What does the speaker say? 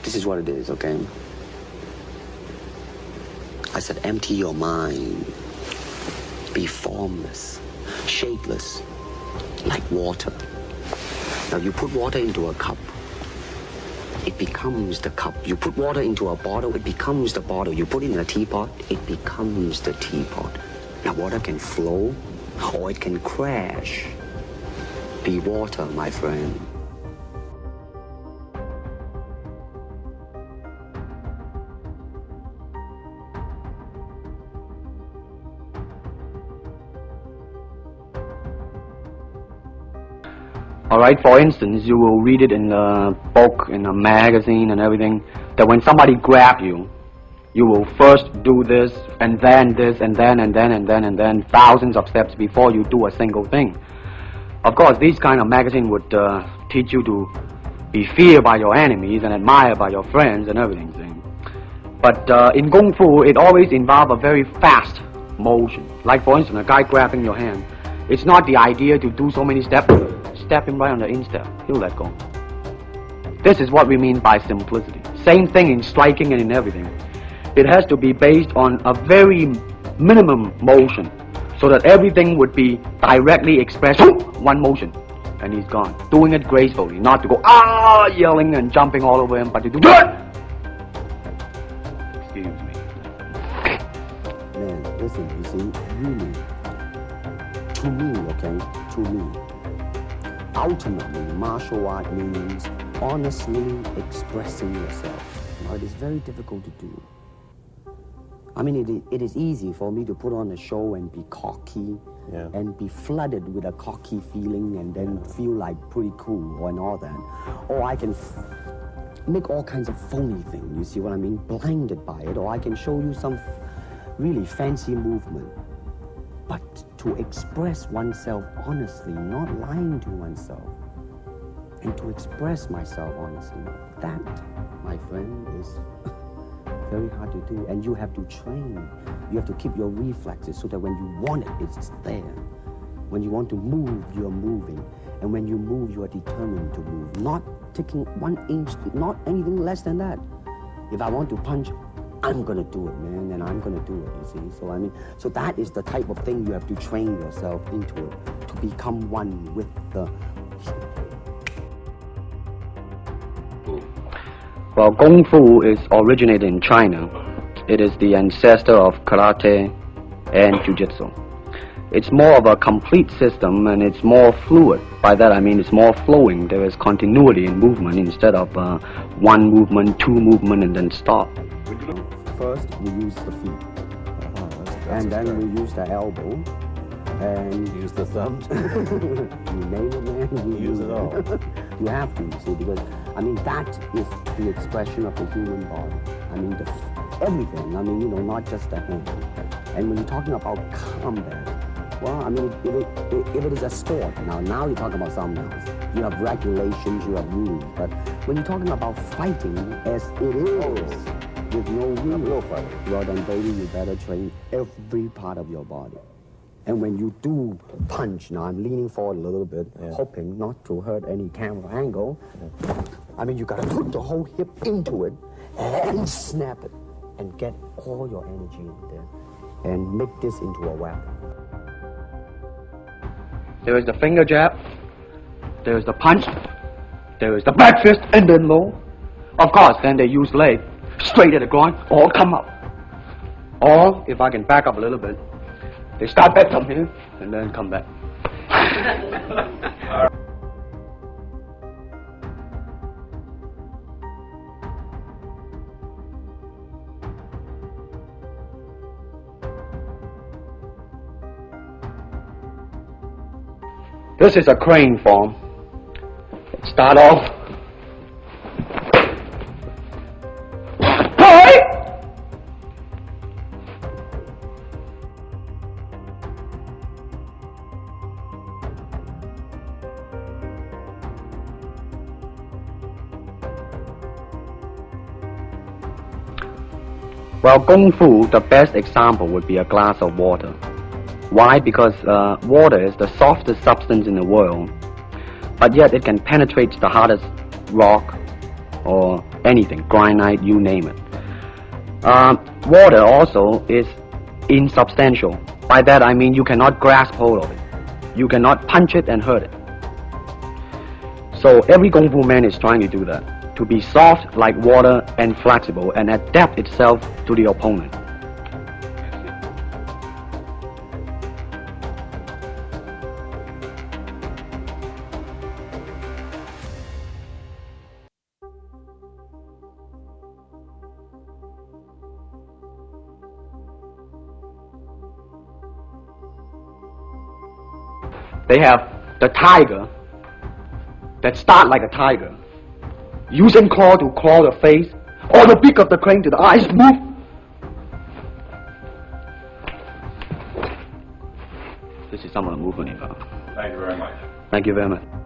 This is what it is, okay? I said empty your mind. Be formless, shapeless, like water. Now you put water into a cup, it becomes the cup. You put water into a bottle, it becomes the bottle. You put it in a teapot, it becomes the teapot. Now water can flow or it can crash. Be water, my friend. Alright, for instance, you will read it in a book, in a magazine and everything, that when somebody grabs you, you will first do this, and then this, and then, thousands of steps before you do a single thing. Of course, these kind of magazine would teach you to be feared by your enemies and admired by your friends and everything. But in Kung Fu, it always involves a very fast motion. Like, for instance, a guy grabbing your hand. It's not the idea to do so many steps. Step him right on the instep. He'll let go. This is what we mean by simplicity. Same thing in striking and in everything. It has to be based on a very minimum motion, so that everything would be directly expressed. One motion, and he's gone. Doing it gracefully, not to go yelling and jumping all over him, but to do it. Excuse me. Man, listen, you see, really, to me, okay, to me, ultimately, martial art means honestly expressing yourself. Now, it is very difficult to do. I mean, it is easy for me to put on a show and be cocky, and be flooded with a cocky feeling and then feel like pretty cool and all that. Or I can make all kinds of phony things, you see what I mean? Blinded by it. Or I can show you some really fancy movement. But to express oneself honestly, not lying to oneself, and to express myself honestly, that, my friend, is very hard to do. And you have to train. You have to keep your reflexes so that when you want it, it's there. When you want to move, you're moving. And when you move, you are determined to move. Not taking 1 inch, not anything less than that. If I want to punch, I'm gonna do it, man, and I'm gonna do it, you see. So I mean, so that is the type of thing you have to train yourself into it, to become one with the... Well, Kung Fu is originated in China. It is the ancestor of Karate and Jiu-Jitsu. It's more of a complete system, and it's more fluid. By that I mean it's more flowing. There is continuity in movement instead of one movement, two movement, and then stop. First, we use the feet, and then we use the elbow, and use the thumbs. You name it, man. You use it all. You have to, you see, because I mean that is the expression of the human body. I mean everything. I mean, you know, not just the hand. And when you're talking about combat, well, I mean, if it is a sport, now you're talking about something else. You have regulations, you have rules, but when you're talking about fighting as it is, with no real fighting, well then baby, you better train every part of your body. And when you do punch, now I'm leaning forward a little bit, hoping not to hurt any camera angle. I mean, you gotta put the whole hip into it and snap it and get all your energy in there and make this into a weapon. There is the finger jab, there is the punch, there is the back fist and then low. Of course, then they use leg, straight at the groin, or come up. Or, if I can back up a little bit, they start back from here, and then come back. This is a crane form. Start off. Well, Kung Fu, the best example would be a glass of water. Why? Because water is the softest substance in the world, but yet it can penetrate the hardest rock or anything, granite, you name it. Water also is insubstantial. By that I mean you cannot grasp hold of it. You cannot punch it and hurt it. So every Kung Fu man is trying to do that, to be soft like water and flexible and adapt itself to the opponent. They have the tiger that start like a tiger, using claw to claw the face, or the beak of the crane to the eyes move. This is some of the movement. Thank you very much. Thank you very much.